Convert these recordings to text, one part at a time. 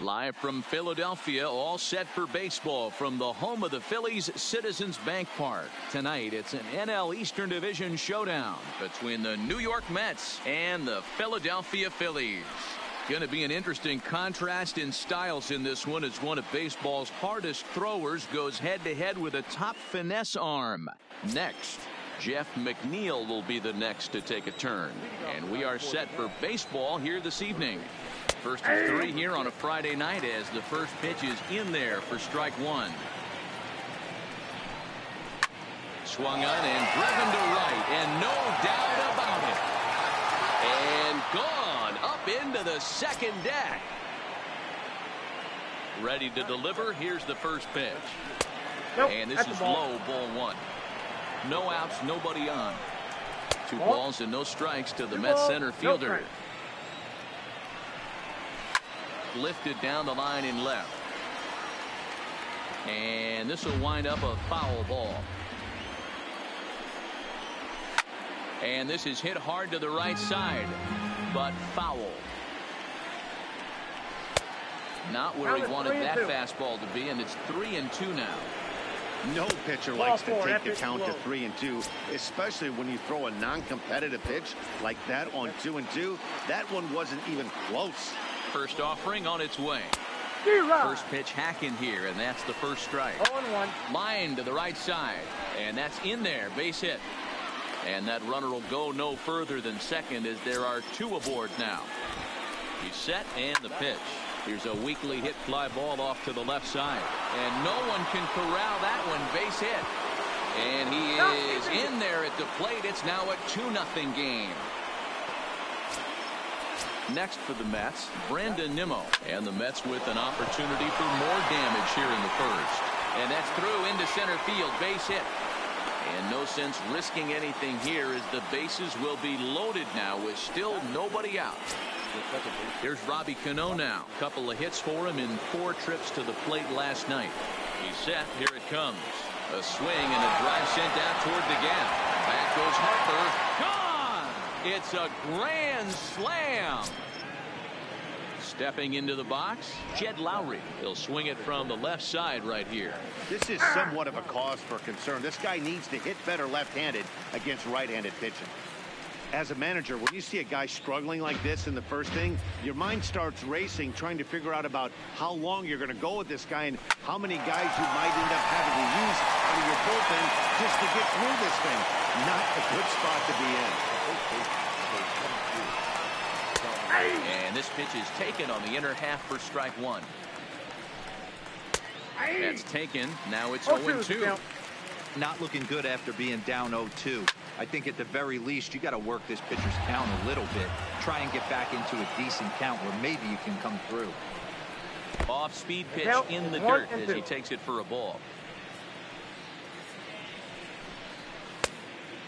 Live from Philadelphia, all set for baseball from the home of the Phillies, Citizens Bank Park. Tonight, it's an NL Eastern Division showdown between the New York Mets and the Philadelphia Phillies. Going to be an interesting contrast in styles in this one as one of baseball's hardest throwers goes head-to-head with a top finesse arm. Next, Jeff McNeil will be the next to take a turn. And we are set for baseball here this evening. First and 3 here on a Friday night as the first pitch is in there for strike one. Swung on and driven to right, and no doubt about it. And gone up into the second deck. Ready to deliver. Here's the first pitch. Nope, and this is low, ball one. No outs, nobody on. Two balls and no strikes to the Mets center fielder. Lifted down the line in left. And this will wind up a foul ball. And this is hit hard to the right side, but foul. Not where he wanted that fastball to be, and it's 3-2 now. No pitcher likes to take the count to 3-2, especially when you throw a non-competitive pitch like that on 2-2. That one wasn't even close. First offering on its way. First pitch hacking here, and that's the first strike. 0-1. Line to the right side, and that's in there, base hit. And that runner will go no further than second as there are two aboard now. He's set, and the pitch. Here's a weakly hit fly ball off to the left side, and no one can corral that one, base hit. And he is in there at the plate. It's now a 2-0 game. Next for the Mets, Brandon Nimmo. And the Mets with an opportunity for more damage here in the first. And that's through into center field, base hit. And no sense risking anything here as the bases will be loaded now with still nobody out. Here's Robbie Cano now. Couple of hits for him in 4 trips to the plate last night. He's set. Here it comes. A swing and a drive sent out toward the gap. Back goes Harper. Gone! It's a grand slam. Stepping into the box, Jed Lowry. He'll swing it from the left side right here. This is somewhat of a cause for concern. This guy needs to hit better left-handed against right-handed pitching. As a manager, when you see a guy struggling like this in the first inning, your mind starts racing, trying to figure out about how long you're going to go with this guy and how many guys you might end up having to use out of your bullpen just to get through this thing. Not a good spot to be in. And this pitch is taken on the inner half for strike one. That's taken. Now it's 0-2. Not looking good after being down 0-2. I think at the very least you got to work this pitcher's count a little bit. Try and get back into a decent count where maybe you can come through. Off-speed pitch in the dirt as he takes it for a ball.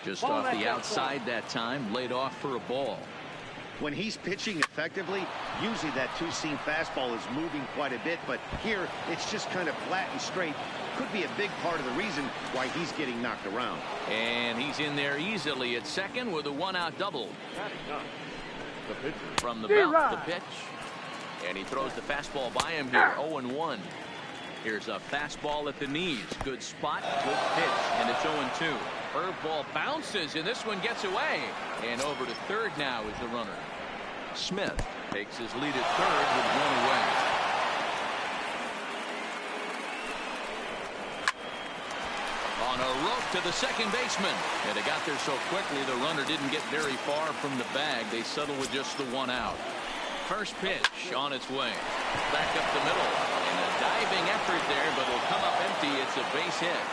Just off the outside that time, laid off for a ball. When he's pitching effectively, usually that two-seam fastball is moving quite a bit, but here it's just kind of flat and straight. Could be a big part of the reason why he's getting knocked around. And he's in there easily at second with a 1-out double. From the belt, the pitch. And he throws the fastball by him here, 0-1. Here's a fastball at the knees. Good spot, good pitch, and it's 0-2. Curveball bounces, and this one gets away. And over to third now is the runner. Smith takes his lead at third with one away. On a rope to the second baseman. And it got there so quickly the runner didn't get very far from the bag. They settle with just the 1 out. First pitch on its way. Back up the middle. And a diving effort there, but it'll come up empty. It's a base hit.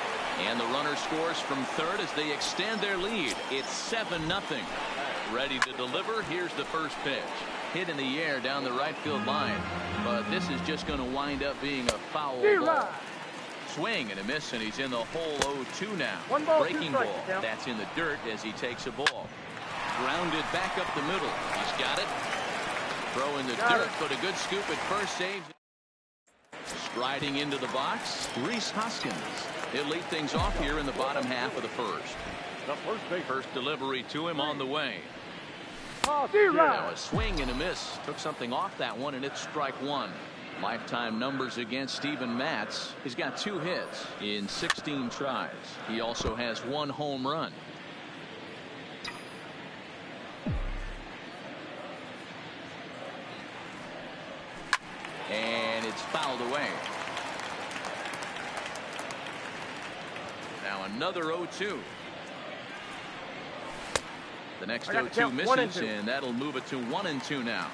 And the runner scores from third as they extend their lead. It's 7-0. Ready to deliver. Here's the first pitch. Hit in the air down the right field line. But this is just going to wind up being a foul ball. Swing and a miss, and he's in the hole 0-2 now. Breaking ball. That's in the dirt as he takes a ball. Grounded back up the middle. He's got it. Throw in the dirt, but a good scoop at first. Saves. Striding into the box, Rhys Hoskins. He'll lead things off here in the bottom half of the first. First delivery to him on the way. Now a swing and a miss. Took something off that one, and it's strike one. Lifetime numbers against Steven Matz. He's got 2 hits in 16 tries. He also has 1 home run. And it's fouled away. Now another 0-2. The next 0-2 misses, and that'll move it to 1-2 now.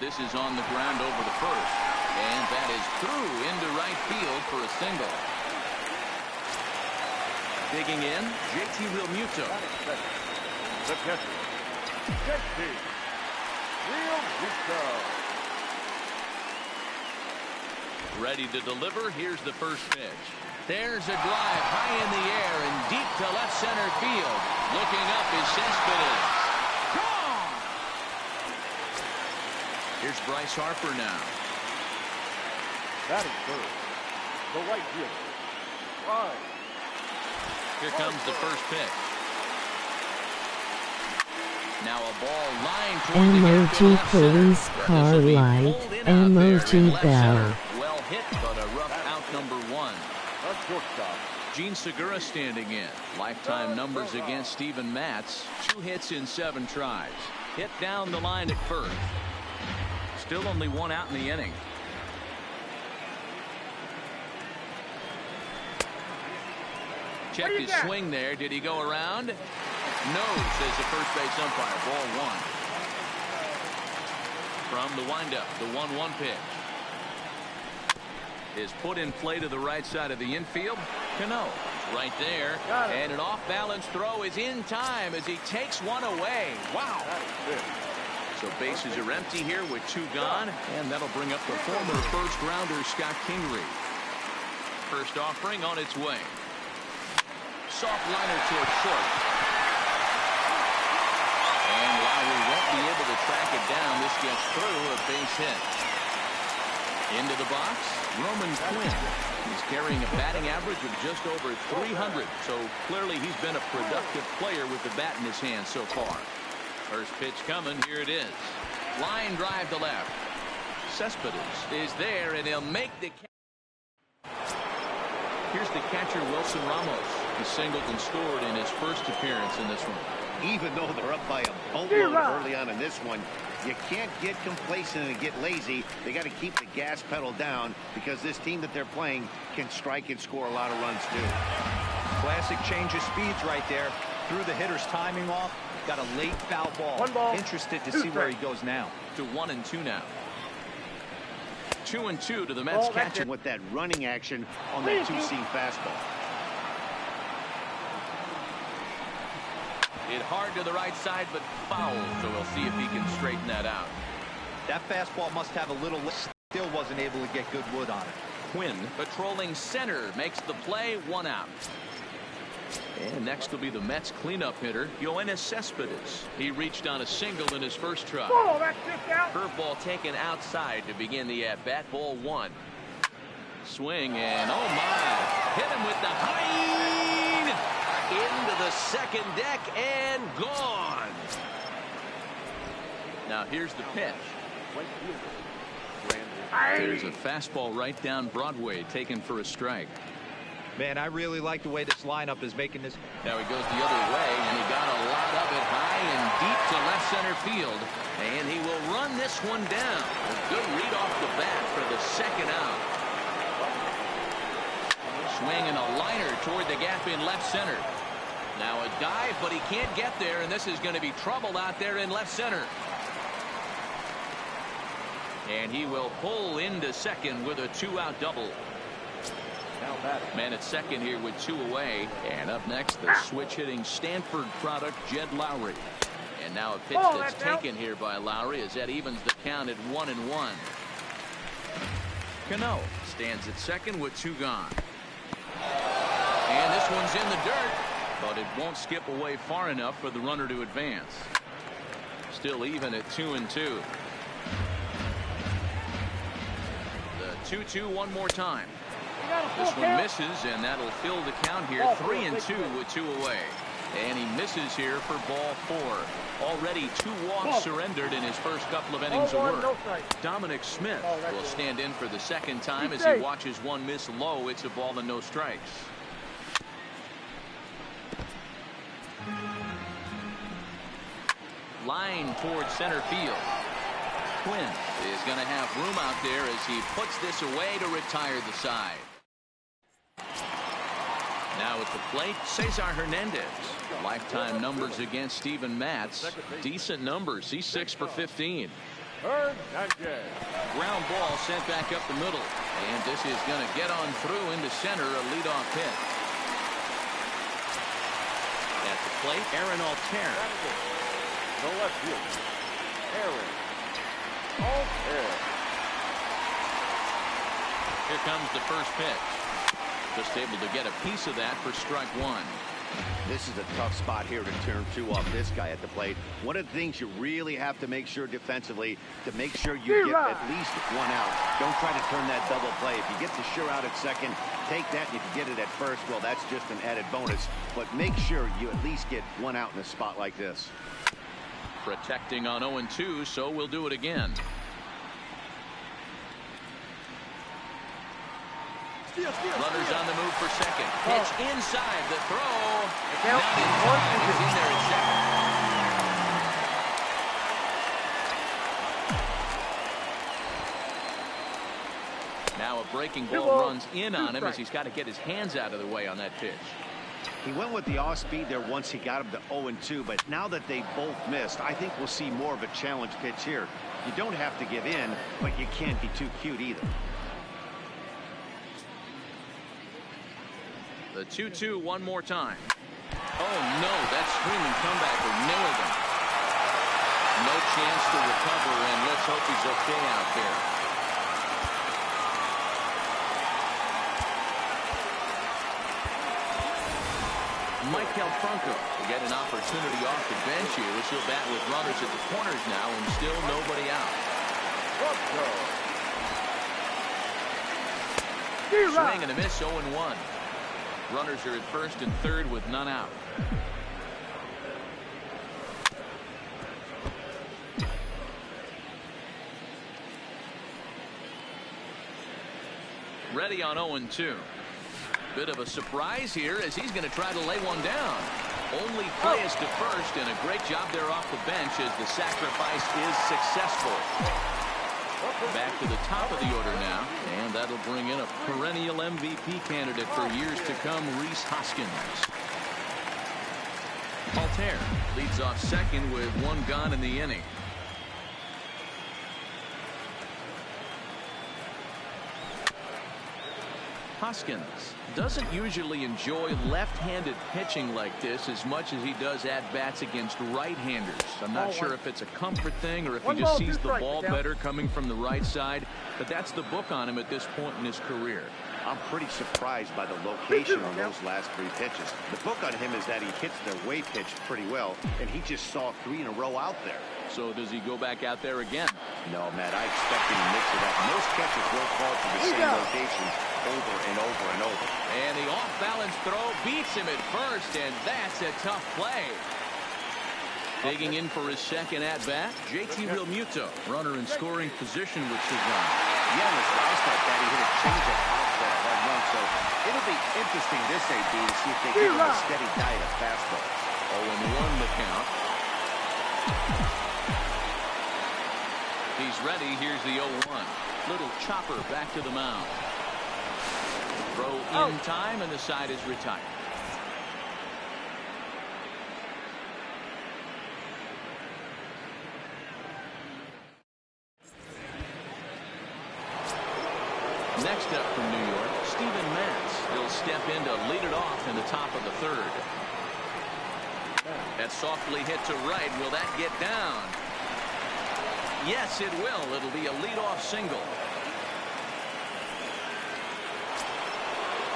This is on the ground over the first, and that is through into right field for a single. Digging in, JT Realmuto. The catcher, JT Realmuto. Ready to deliver. Here's the first pitch. There's a drive high in the air and deep to left center field. Looking up is Cespedes. Gone! Here's Bryce Harper now. Batting third, the right fielder, Bryce. Here comes the first pitch. Now a ball lined toward the Emoji police car light, emoji bell. Well hit, but a rough out number 1. Gene Segura standing in. Lifetime numbers against Steven Matz. 2 hits in 7 tries. Hit down the line at first. Still only 1 out in the inning. Checked his swing there. Did he go around? No, says the first base umpire. Ball 1. From the windup, the 1-1 pitch is put in play to the right side of the infield. Cano right there, and an off-balance throw is in time as he takes one away. Wow. So bases are empty here with 2 gone, and that'll bring up the former first-rounder Scott Kingery. First offering on its way. Soft liner towards short. And Lowry won't be able to track it down. This gets through a base hit. Into the box, Roman Quinn. He's carrying a batting average of just over 300. So clearly he's been a productive player with the bat in his hand so far. First pitch coming. Here it is. Line drive to left. Cespedes is there, and he'll make the catch. Here's the catcher, Wilson Ramos. He singled and scored in his first appearance in this one. Even though they're up by a boatload early on in this one, you can't get complacent and get lazy. They got to keep the gas pedal down because this team that they're playing can strike and score a lot of runs too. Classic change of speeds right there. Threw the hitter's timing off. Got a late foul ball. 1 ball. Interested to see where he goes now. To 1-2 now. 2-2 to the Mets catcher. With that running action on that 2-seam fastball. Hit hard to the right side, but foul. So we'll see if he can straighten that out. That fastball must have a little lift. Still wasn't able to get good wood on it. Quinn patrolling center makes the play. 1 out. And next will be the Mets cleanup hitter, Yoenis Cespedes. He reached on a single in his first try. Curveball taken outside to begin the at-bat. Ball 1. Swing and oh my! Hit him with the high into the second deck and gone. Now here's the pitch. There's a fastball right down Broadway, taken for a strike. Man, I really like the way this lineup is making this. Now he goes the other way, and he got a lot of it high and deep to left center field. And he will run this one down. A good read off the bat for the second out. Swing and a liner toward the gap in left center. Now a dive, but he can't get there, and this is going to be trouble out there in left center. And he will pull into second with a 2-out double. Man at second here with 2 away. And up next, the switch-hitting Stanford product, Jed Lowry. And now a pitch that's taken here by Lowry as that evens the count at 1-1. Cano stands at second with 2 gone. And this one's in the dirt, but it won't skip away far enough for the runner to advance. Still even at 2-2. The 2-2 one more time. This one misses, and that'll fill the count here. 3-2 with 2 away. And he misses here for ball 4. Already 2 walks surrendered in his first couple of innings of work. Dominic Smith will stand in for the second time as he watches one miss low. It's a ball and no strikes. Line towards center field. Quinn is going to have room out there as he puts this away to retire the side. Now at the plate, Cesar Hernandez. Lifetime numbers against Steven Matz. Decent numbers. He's 6 for 15. Ground ball sent back up the middle. And this is going to get on through into center, a leadoff hit. At the plate, Aaron Altair. The left field. Aaron Altair. Here comes the first pitch. Just able to get a piece of that for strike 1. This is a tough spot here to turn 2 off this guy at the plate. One of the things you really have to make sure defensively to make sure you get at least 1 out. Don't try to turn that double play. If you get the sure out at second, take that. If you get it at first, well, that's just an added bonus. But make sure you at least get 1 out in a spot like this. Protecting on 0-2, so we'll do it again. Runners on the move for second. Pitch inside the throw. Not in time. He's in there at second. Now a breaking ball runs in on him as he's got to get his hands out of the way on that pitch. He went with the off speed there once he got him to 0-2, but now that they both missed, I think we'll see more of a challenge pitch here. You don't have to give in, but you can't be too cute either. The 2-2 one more time. Oh no, that screaming comeback will nail them. No chance to recover, and let's hope he's okay out there. Michael Franco will get an opportunity off the bench here as he'll bat with runners at the corners now and still nobody out. Swing and a miss, 0-1. Runners are at first and third with none out. Ready on 0-2. Bit of a surprise here as he's going to try to lay one down. Only play is to first, and a great job there off the bench as the sacrifice is successful. Back to the top of the order now, and that'll bring in a perennial MVP candidate for years to come, Rhys Hoskins. Altair leads off second with 1 gone in the inning. Hoskins doesn't usually enjoy left-handed pitching like this as much as he does at-bats against right-handers. I'm not sure if it's a comfort thing or if he just sees the ball better coming from the right side, but that's the book on him at this point in his career. I'm pretty surprised by the location on those last 3 pitches. The book on him is that he hits the way pitch pretty well, and he just saw 3 in a row out there. So does he go back out there again? No, Matt, I expect him to mix it up. Most catchers will fall to the same location over and over and over. And the off-balance throw beats him at first, and that's a tough play. Digging in for his second at-bat, JT Realmuto, runner in scoring position with Cesar. Yeah, in his last at-bat, he hit a changeup out for a home run, so it'll be interesting this AB to see if they give him a steady diet of fastballs. 0-1 the count. He's ready. Here's the 0-1. Little chopper back to the mound. Throw in time, and the side is retired. Next up from New York, Steven Matz. He'll step in to lead it off in the top of the third. That softly hit to right. Will that get down? Yes, it will. It'll be a leadoff single.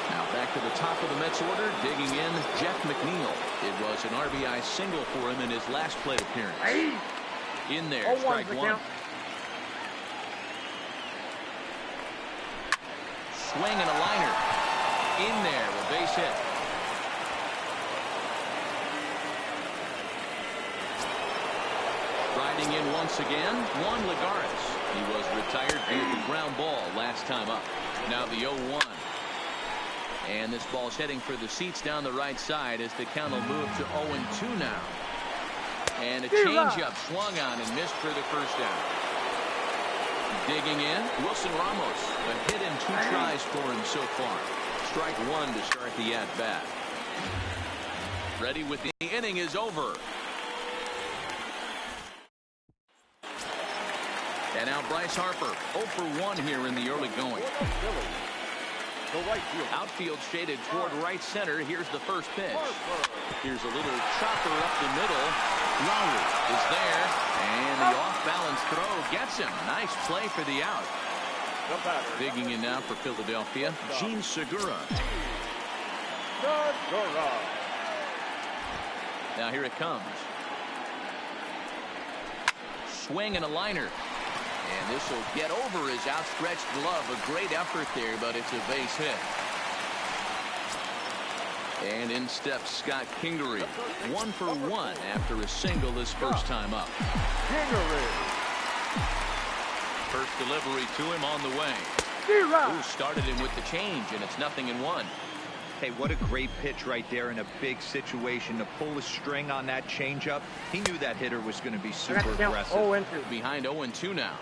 Now back to the top of the Mets order, digging in, Jeff McNeil. It was an RBI single for him in his last plate appearance. In there, strike 1. Swing and a liner. In there, a base hit. Riding in once again, Juan Lagares. He was retired via the ground ball last time up. Now the 0-1. And this ball's heading for the seats down the right side as the count will move to 0-2 now. And a changeup swung on and missed for the first down. Digging in, Wilson Ramos. A hit and 2 tries for him so far. Strike 1 to start the at-bat. Ready with the inning is over. And now Bryce Harper, 0 for 1 here in the early going. The right field. Outfield shaded toward right center. Here's the first pitch. Here's a little chopper up the middle. Lowry is there, and the off-balance throw gets him. Nice play for the out. Digging in now for Philadelphia, Gene Segura. Now here it comes. Swing and a liner. And this will get over his outstretched glove. A great effort there, but it's a base hit. And in steps Scott Kingery. 1 for 1 after a single his first time up. First delivery to him on the way. Who started him with the change, and it's 0-1. Hey, what a great pitch right there in a big situation to pull a string on that changeup. He knew that hitter was going to be super aggressive. Behind 0-2 now.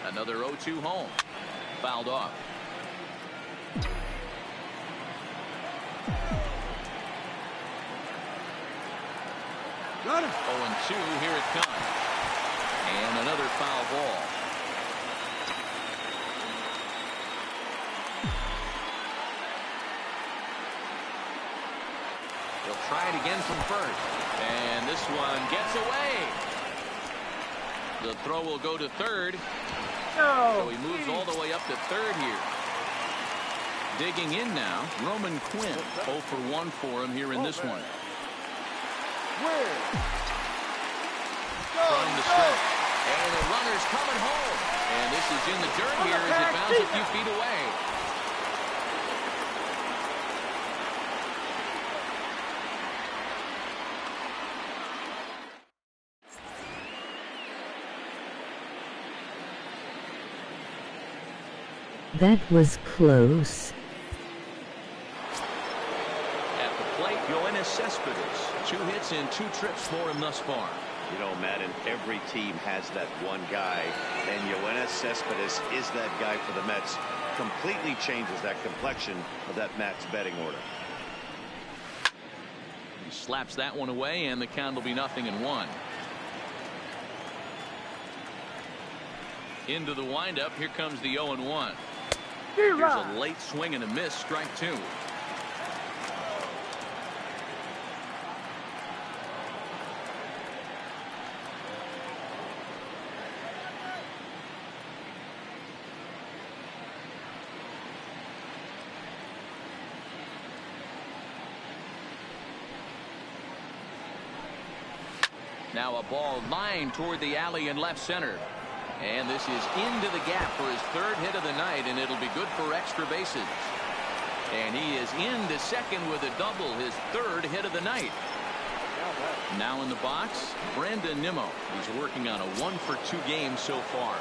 Another 0-2 home. Fouled off. Got him. 0-2, here it comes. And another foul ball. He'll try it again from first. And this one gets away. The throw will go to third. So he moves all the way up to third here. Digging in now, Roman Quinn. 0 for 1 for him here in this one. From the stretch. And the runner's coming home. And this is in the dirt here as it bounces a few feet away. That was close. At the plate, Yoenis Cespedes. 2 hits and 2 trips for him thus far. You know, Madden, every team has that one guy, and Yoenis Cespedes is that guy for the Mets. Completely changes that complexion of that Mets betting order. He slaps that one away, and the count will be 0-1. Into the windup, here comes the 0-1. Here's a late swing and a miss, strike 2. Now a ball lined toward the alley in left center. And this is into the gap for his 3rd hit of the night, and it'll be good for extra bases. And he is into second with a double, his 3rd hit of the night. Now in the box, Brandon Nimmo. He's working on a 1 for 2 game so far.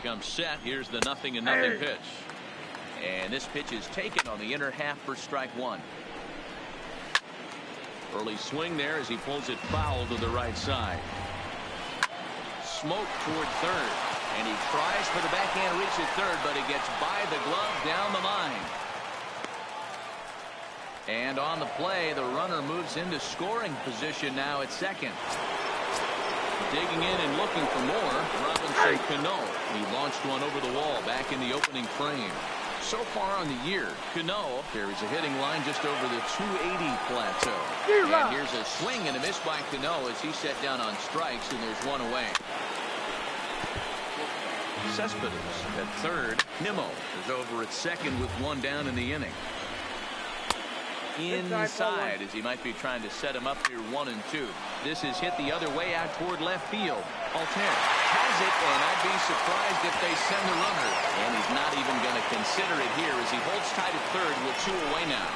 Comes set. Here's the 0-0 pitch. And this pitch is taken on the inner half for strike 1. Early swing there as he pulls it foul to the right side. Smoke toward third. And he tries for the backhand reach at third, but he gets by the glove down the line. And on the play, the runner moves into scoring position now at second. Digging in and looking for more, Robinson Cano. He launched one over the wall back in the opening frame. So far on the year, Cano carries a hitting line just over the 280 plateau. And here's a swing and a miss by Cano as he's set down on strikes, and there's one away. Cespedes at third. Nimmo is over at second with one down in the inning. Inside as he might be trying to set him up here 1-2. This is hit the other way out toward left field. Altair has it, and I'd be surprised if they send the runner. And he's not even going to consider it here as he holds tight at third with 2 away now.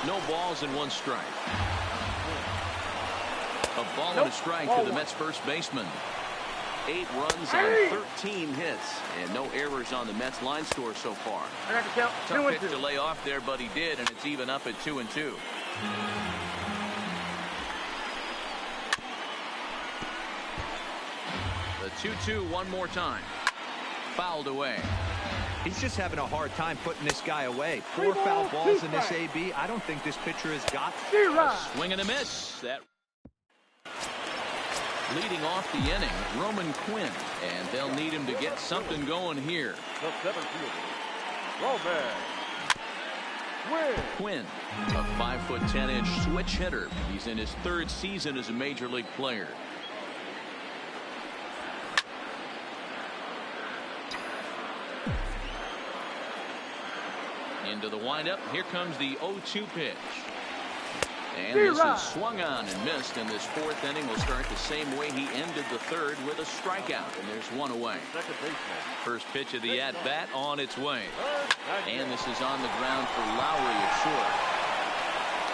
No balls and 1 strike. A ball and a strike to the Mets first baseman. 8 runs on 13 hits, and no errors on the Mets line score so far. Tough pitch to lay off there, but he did, and it's even up at 2-2. The 2-2 one more time. Fouled away. He's just having a hard time putting this guy away. 4 foul balls in this AB. I don't think this pitcher has got a swing and a miss. That leading off the inning, Roman Quinn, and they'll need him to get something going here. The 7th fielder, Roman Quinn, a 5'10" switch hitter. He's in his 3rd season as a major league player. Into the windup. Here comes the 0-2 pitch. And this is swung on and missed, and this 4th inning will start the same way he ended the 3rd with a strikeout, and there's 1 away. First pitch of the at-bat on its way. And this is on the ground for Lowry at short.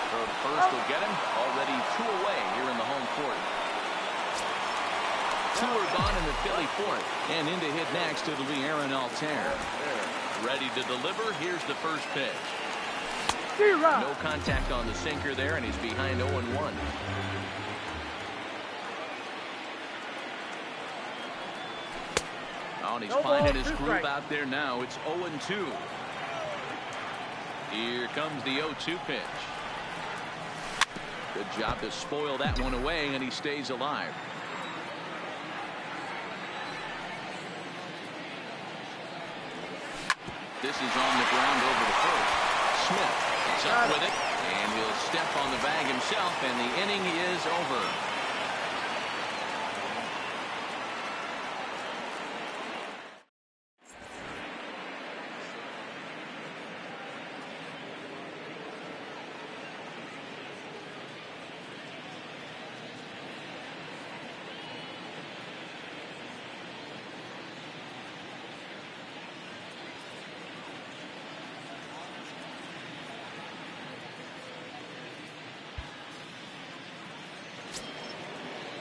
Throw to first will get him. Already 2 away here in the home 4th. 2 are gone in the Philly 4th, and in to hit next it'll be Aaron Altair. Ready to deliver. Here's the first pitch. No contact on the sinker there, and he's behind 0-1. Oh, and he's finding his groove out there now. It's 0-2. Here comes the 0-2 pitch. Good job to spoil that one away, and he stays alive. This is on the ground over to first. Smith is up with it, and he'll step on the bag himself, and the inning is over.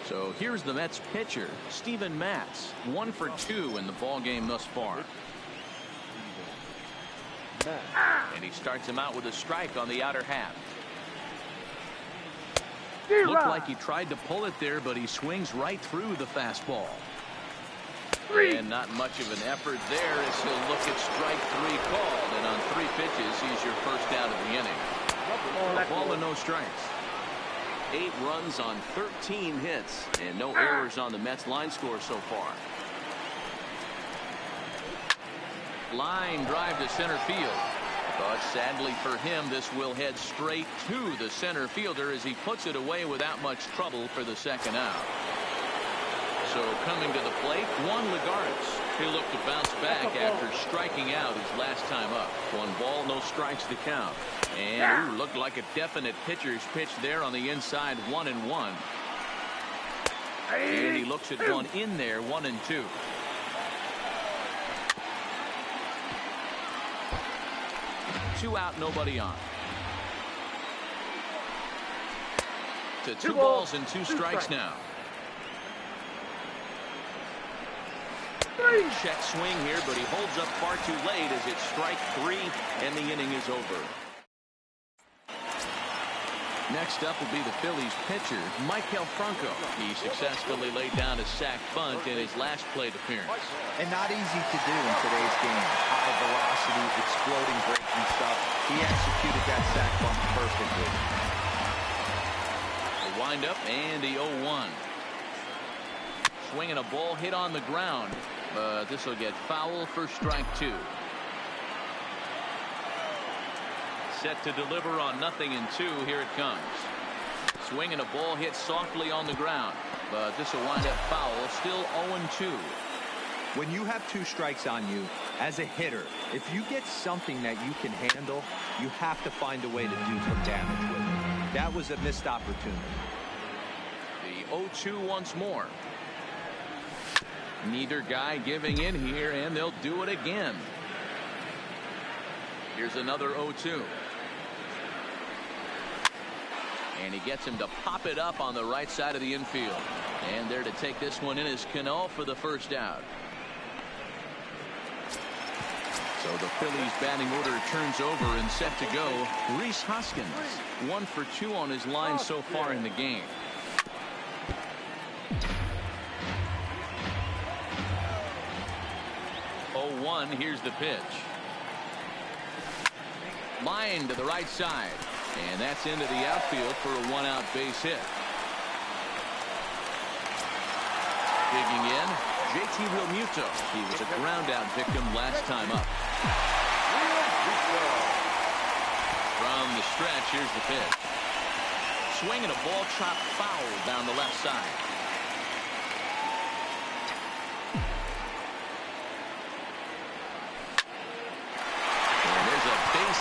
So here's the Mets pitcher, Steven Matz, 1 for 2 in the ball game thus far. And he starts him out with a strike on the outer half. Looked like he tried to pull it there, but he swings right through the fastball. And not much of an effort there as he'll look at strike 3 called. And on 3 pitches, he's your first out of the inning. A ball and no strikes. 8 runs on 13 hits, and no errors on the Mets line score so far. Line drive to center field. But sadly for him, this will head straight to the center fielder as he puts it away without much trouble for the 2nd out. So coming to the plate, Juan Lagares. He'll look to bounce back after striking out his last time up. 1 ball, no strikes to count. And looked like a definite pitcher's pitch there on the inside, 1-1. And he looks at one in there, 1-2. Two out, nobody on. To 2 balls and 2 strikes now. Check swing here, but he holds up far too late as it's strike 3, and the inning is over. Next up will be the Phillies pitcher, Michael Franco. He successfully laid down a sac bunt in his last plate appearance. And not easy to do in today's game. High velocity, exploding, breaking stuff. He executed that sac bunt perfectly. The windup and the 0-1. Swinging a ball hit on the ground, but this will get foul for strike 2. Set to deliver on 0-2. Here it comes. Swinging a ball hit softly on the ground, but this will wind up foul. Still 0-2. When you have 2 strikes on you, as a hitter, if you get something that you can handle, you have to find a way to do some damage with it. That was a missed opportunity. The 0-2 once more. Neither guy giving in here, and they'll do it again. Here's another 0-2. And he gets him to pop it up on the right side of the infield. And there to take this one in is Cano for the first out. So the Phillies batting order turns over and set to go. Rhys Hoskins, 1 for 2 on his line so far in the game. Here's the pitch. Line to the right side. And that's into the outfield for a 1-out base hit. Digging in, JT Realmuto. He was a ground-out victim last time up. From the stretch, here's the pitch. Swinging a ball chopped foul down the left side.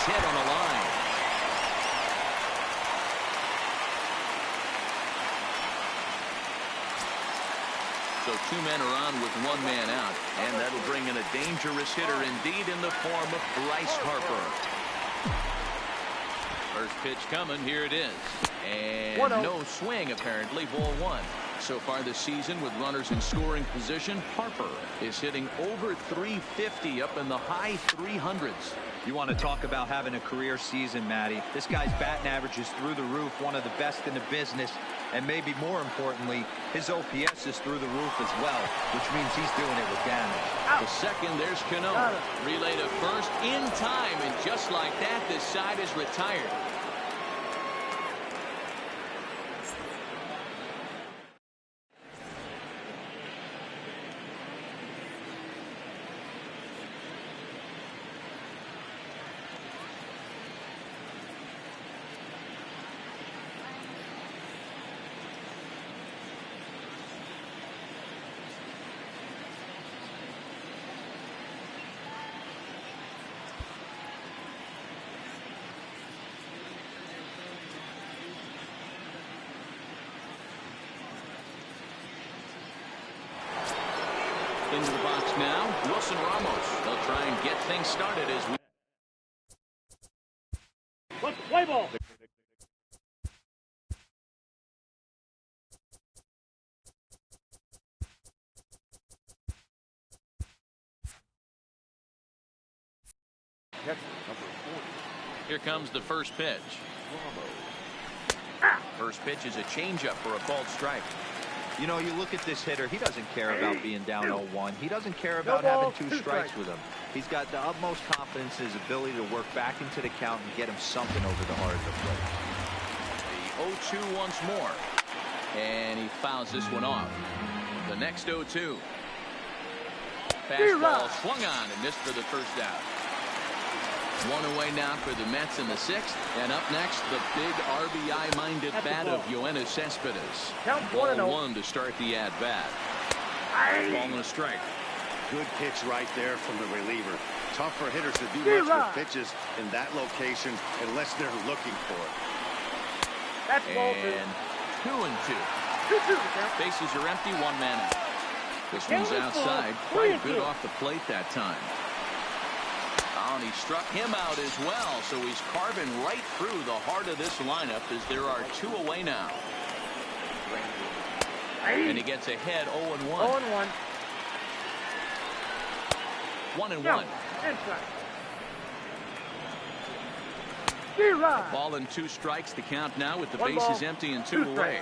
Hit on the line. So 2 men are on with 1 man out, and that'll bring in a dangerous hitter indeed in the form of Bryce Harper. First pitch coming. Here it is. And no swing, apparently. Ball 1. So far this season, with runners in scoring position, Harper is hitting over 350, up in the high 300s. You want to talk about having a career season, Matty. This guy's batting average is through the roof, one of the best in the business, and maybe more importantly, his OPS is through the roof as well, which means he's doing it with damage. The second, there's Cano. Relay to first in time, and just like that, this side is retired. Into the box now, Wilson Ramos. They'll try and get things started as we. Let's play ball. Here comes the first pitch. First pitch is a changeup for a called strike. You know, you look at this hitter, he doesn't care about being down 0-1. He doesn't care about having 2 strikes with him. He's got the utmost confidence in his ability to work back into the count and get him something over the heart of the plate. The 0-2 once more. And he fouls this one off. The next 0-2. Fastball swung on and missed for the first out. 1 away now for the Mets in the 6th. And up next, the big RBI-minded bat of Yoenis Cespedes. Ball 1 to start the at-bat. Ball and a strike. Good pitch right there from the reliever. Tough for hitters to do much with pitches in that location unless they're looking for it. That's ball 2. And 2-2. Bases are empty, 1 man out. This one's outside. Quite good off the plate that time. And he struck him out as well, so he's carving right through the heart of this lineup as there are 2 away now. And he gets ahead 0-1. 0-1. 1-1. Ball and 2 strikes. The count now with the bases empty and 2 away.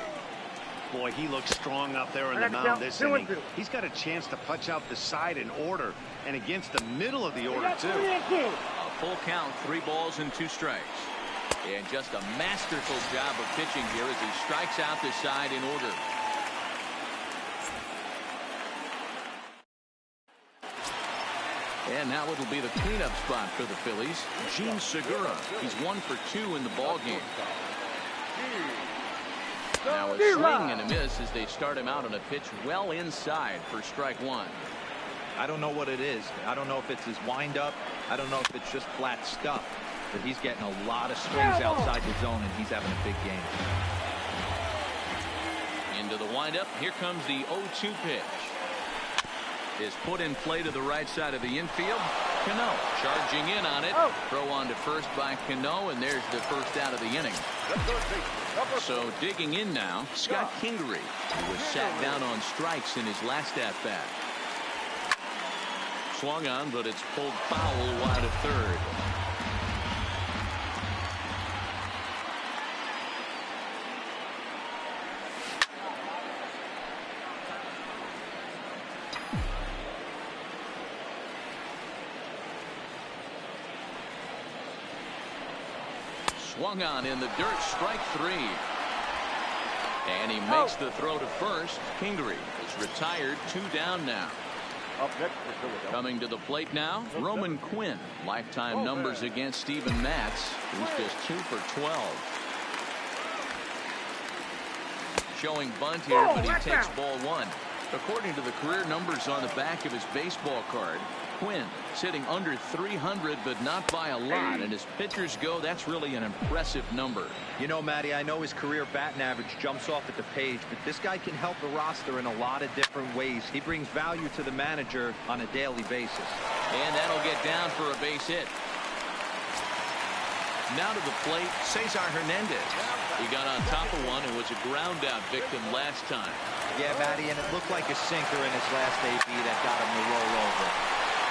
Boy, he looks strong out there on the mound this inning. He's got a chance to punch out the side in order and against the middle of the order, too. A full count, 3 balls and 2 strikes. And just a masterful job of pitching here as he strikes out the side in order. And now it'll be the cleanup spot for the Phillies. Gene Segura. He's 1 for 2 in the ballgame. Now a swing and a miss as they start him out on a pitch well inside for strike 1. I don't know what it is. I don't know if it's his windup. I don't know if it's just flat stuff. But he's getting a lot of swings outside the zone, and he's having a big game. Into the windup. Here comes the 0-2 pitch. Is put in play to the right side of the infield. Cano charging in on it. Throw on to first by Cano, and there's the first out of the inning. So digging in now, Scott Kingery, who was sat down on strikes in his last at-bat. Swung on, but it's pulled foul wide of third. Swung on in the dirt, strike 3. And he makes the throw to first. Kingery is retired, 2 down now. Up next for Philadelphia. Coming to the plate now, Roman Quinn. Lifetime numbers against Steven Matz. He's just 2 for 12. Showing bunt here, but he takes ball 1. According to the career numbers on the back of his baseball card, Quinn sitting under 300, but not by a lot. And as pitchers go, that's really an impressive number. You know, Matty, I know his career batting average jumps off at the page, but this guy can help the roster in a lot of different ways. He brings value to the manager on a daily basis. And that'll get down for a base hit. Now to the plate, Cesar Hernandez. He got on top of one and was a ground out victim last time. Yeah, Matty, and it looked like a sinker in his last AB that got him to roll over.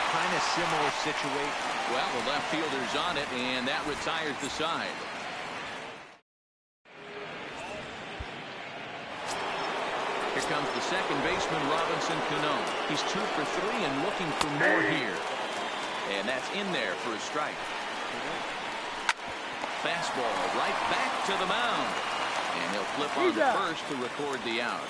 Kind of similar situation. Well, the left fielder's on it, and that retires the side. Here comes the second baseman, Robinson Cano. He's 2 for 3 and looking for more here. And that's in there for a strike. Fastball right back to the mound. And he'll flip on to first to record the out.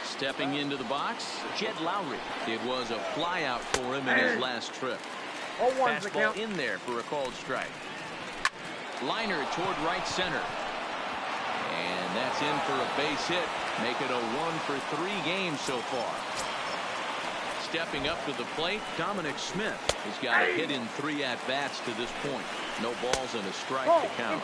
Stepping into the box, Jed Lowry. It was a flyout for him in his last trip. Fastball in there for a called strike. Liner toward right center. And that's in for a base hit. Make it a 1 for 3 games so far. Stepping up to the plate, Dominic Smith has got a hit in 3 at-bats to this point. No balls and a strike to count.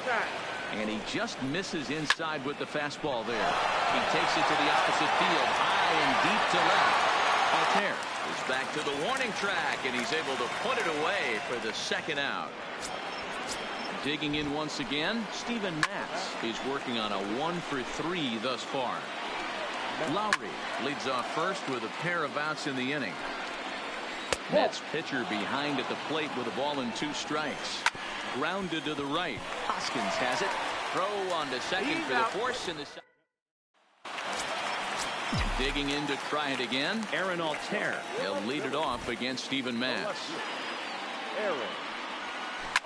And he just misses inside with the fastball there. He takes it to the opposite field, high and deep to left. Altair is back to the warning track, and he's able to put it away for the second out. Digging in once again, Steven Matz. He's working on a 1 for 3 thus far. Lowry leads off first with a pair of outs in the inning. Mets pitcher behind at the plate with a ball and 2 strikes. Grounded to the right. Hoskins has it. Throw on to second for the force in the second. Digging in to try it again, Aaron Altair. He'll lead it off against Steven Matz. Aaron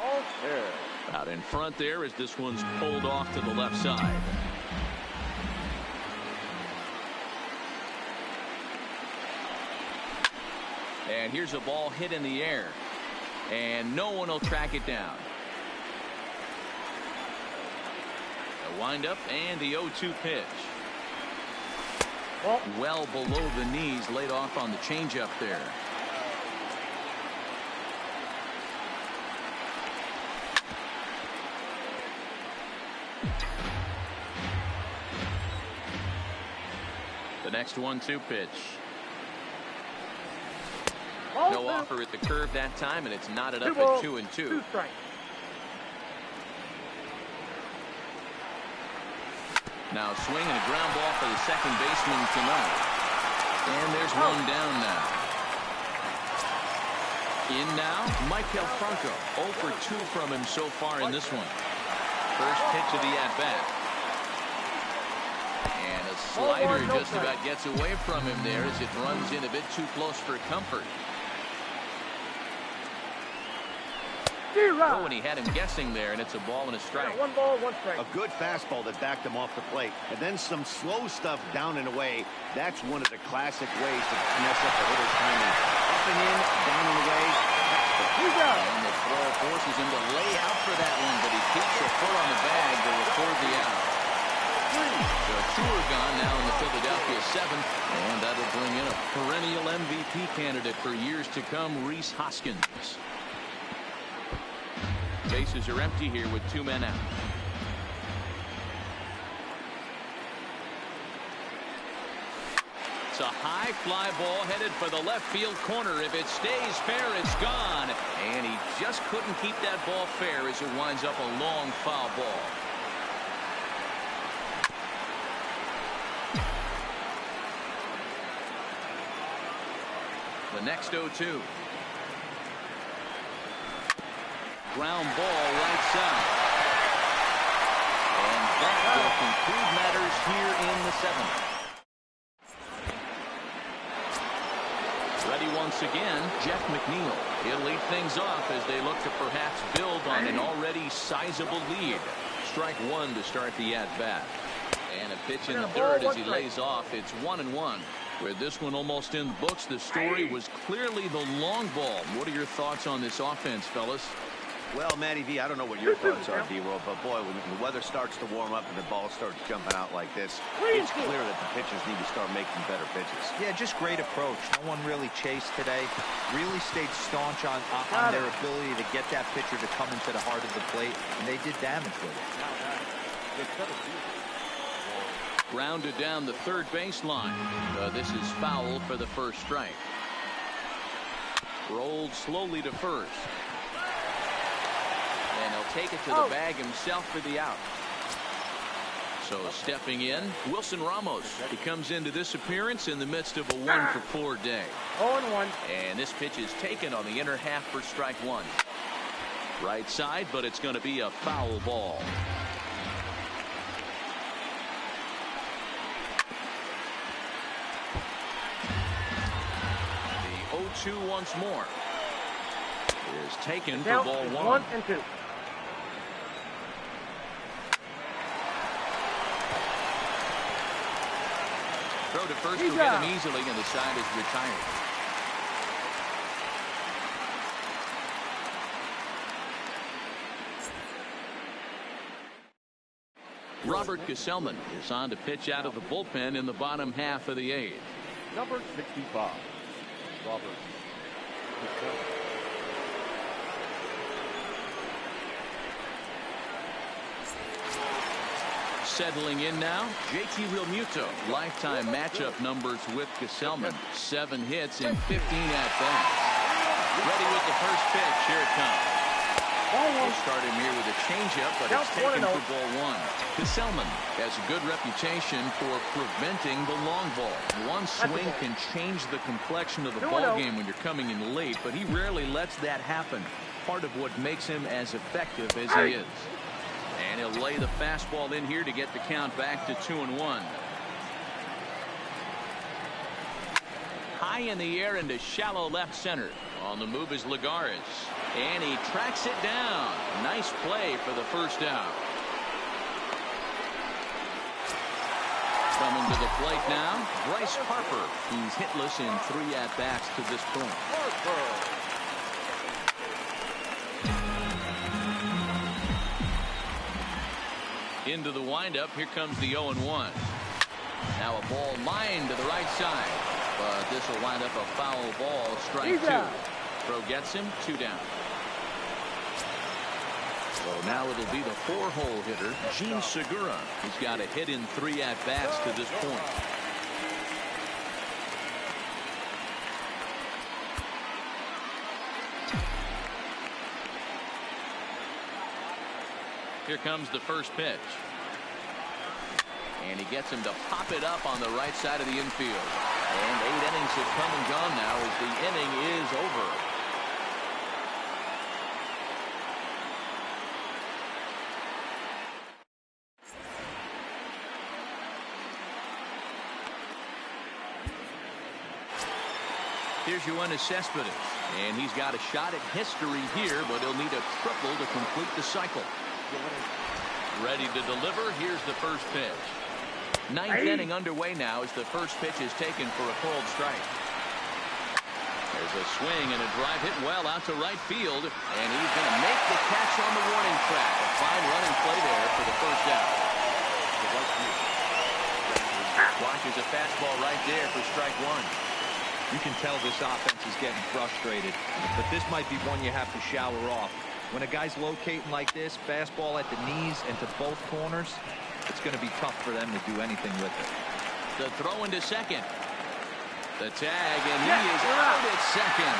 Altair. Out in front there as this one's pulled off to the left side. And here's a ball hit in the air. And no one will track it down. A windup and the 0-2 pitch. Well below the knees, laid off on the changeup there. The next 1-2 pitch. No offer at the curve that time, and it's knotted up at 2-2. Now swinging a ground ball for the second baseman tonight. And there's one down now. In now, Michael Franco. 0 for 2 from him so far in this one. First pitch of the at-bat. And a slider just about gets away from him there as it runs in a bit too close for comfort. Oh, and he had him guessing there, and it's a ball and a strike. 1 ball, 1 strike. A good fastball that backed him off the plate. And then some slow stuff down and away. That's one of the classic ways to mess up the hitter's timing. Up and in, down and away. And the throw forces him to lay out for that one, but he keeps a foot on the bag to record the out. So 2 are gone now in the Philadelphia 7th, and that'll bring in a perennial MVP candidate for years to come, Rhys Hoskins. Bases are empty here with 2 men out. It's a high fly ball headed for the left field corner. If it stays fair, it's gone. And he just couldn't keep that ball fair as it winds up a long foul ball. The next 0-2. Ground ball right side. And that will conclude matters here in the 7th. Ready once again, Jeff McNeil. He'll lead things off as they look to perhaps build on an already sizable lead. Strike 1 to start the at-bat. And a pitch in the third as he lays off. It's 1-1. With this one almost in the books, the story was clearly the long ball. What are your thoughts on this offense, fellas? Well, Matty V, I don't know what your thoughts are, D-Roll, but boy, when the weather starts to warm up and the ball starts jumping out like this, it's clear that the pitchers need to start making better pitches. Yeah, just great approach. No one really chased today. Really stayed staunch on their ability to get that pitcher to come into the heart of the plate, and they did damage with it. Grounded down the third baseline. This is foul for the first strike. Rolled slowly to first. And he'll take it to the bag himself for the out. So stepping in, Wilson Ramos. He comes into this appearance in the midst of a 1-for-4 day. 0-1. And this pitch is taken on the inner half for strike 1. Right side, but it's going to be a foul ball. The 0-2 once more is taken for ball 1. 1-2. Throw to first will get him easily, and the side is retired. Robert Gesellman is on to pitch out of the bullpen in the bottom half of the 8th. Number 65, Robert Gesellman. Settling in now, JT Realmuto. Lifetime matchup numbers with Gesellman. 7 hits in 15 at-bats. Ready with the first pitch. Here it comes. We'll start him here with a changeup, but it's taken for ball 1. Gesellman has a good reputation for preventing the long ball. One swing can change the complexion of the ball game when you're coming in late, but he rarely lets that happen. Part of what makes him as effective as he is. And he'll lay the fastball in here to get the count back to 2-1. High in the air into shallow left center. On the move is Lagares. And he tracks it down. Nice play for the first out. Coming to the plate now, Bryce Harper. He's hitless in 3 at-bats to this point. Into the windup. Here comes the 0-1. Now a ball lined to the right side. But this will wind up a foul ball. Strike 2. Throw gets him. 2 down. So now it'll be the 4-hole hitter, Gene Segura. He's got a hit in 3 at-bats to this point. Here comes the first pitch. And he gets him to pop it up on the right side of the infield. And 8 innings have come and gone now as the inning is over. Here's Yoenis Cespedes, and he's got a shot at history here, but he'll need a triple to complete the cycle. Ready to deliver. Here's the first pitch. Ninth inning underway now as the first pitch is taken for a called strike. There's a swing and a drive hit well out to right field, and he's going to make the catch on the warning track. A fine running play there for the first out. Watches a fastball right there for strike one. You can tell this offense is getting frustrated, but this might be one you have to shower off. When a guy's locating like this, fastball at the knees and to both corners, it's going to be tough for them to do anything with it. The throw into second. The tag, and he is out at second.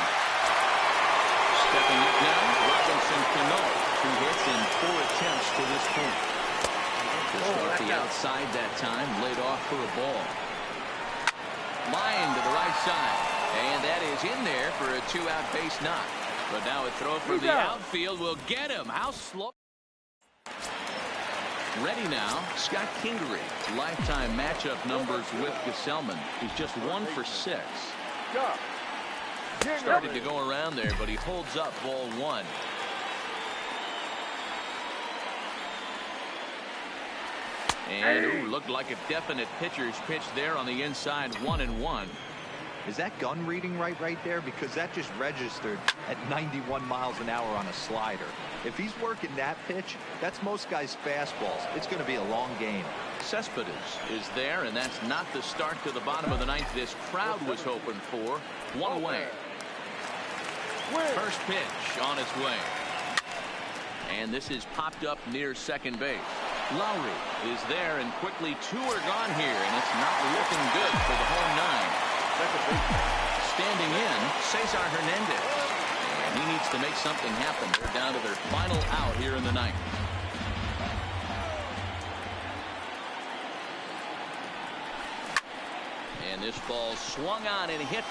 Stepping up now, Robinson Cano, 2 hits in 4 attempts to this point. Just off the outside that time, laid off for a ball. Line to the right side, and that is in there for a 2-out base knock. But now a throw from the outfield will get him. How slow? Ready now, Scott Kingery. Lifetime matchup numbers with Gesellman. He's just 1 for 6. Started to go around there, but he holds up ball 1. And looked like a definite pitcher's pitch there on the inside, 1-1. Is that gun reading right there? Because that just registered at 91 miles an hour on a slider. If he's working that pitch, that's most guys' fastballs. It's going to be a long game. Cespedes is there, and that's not the start to the bottom of the ninth this crowd was hoping for. 1 away. First pitch on its way. And this is popped up near second base. Lowry is there, and quickly 2 are gone here, and it's not looking good for the home 9. Standing in, Cesar Hernandez. And he needs to make something happen. They're down to their final out here in the ninth. And this ball swung on and hit.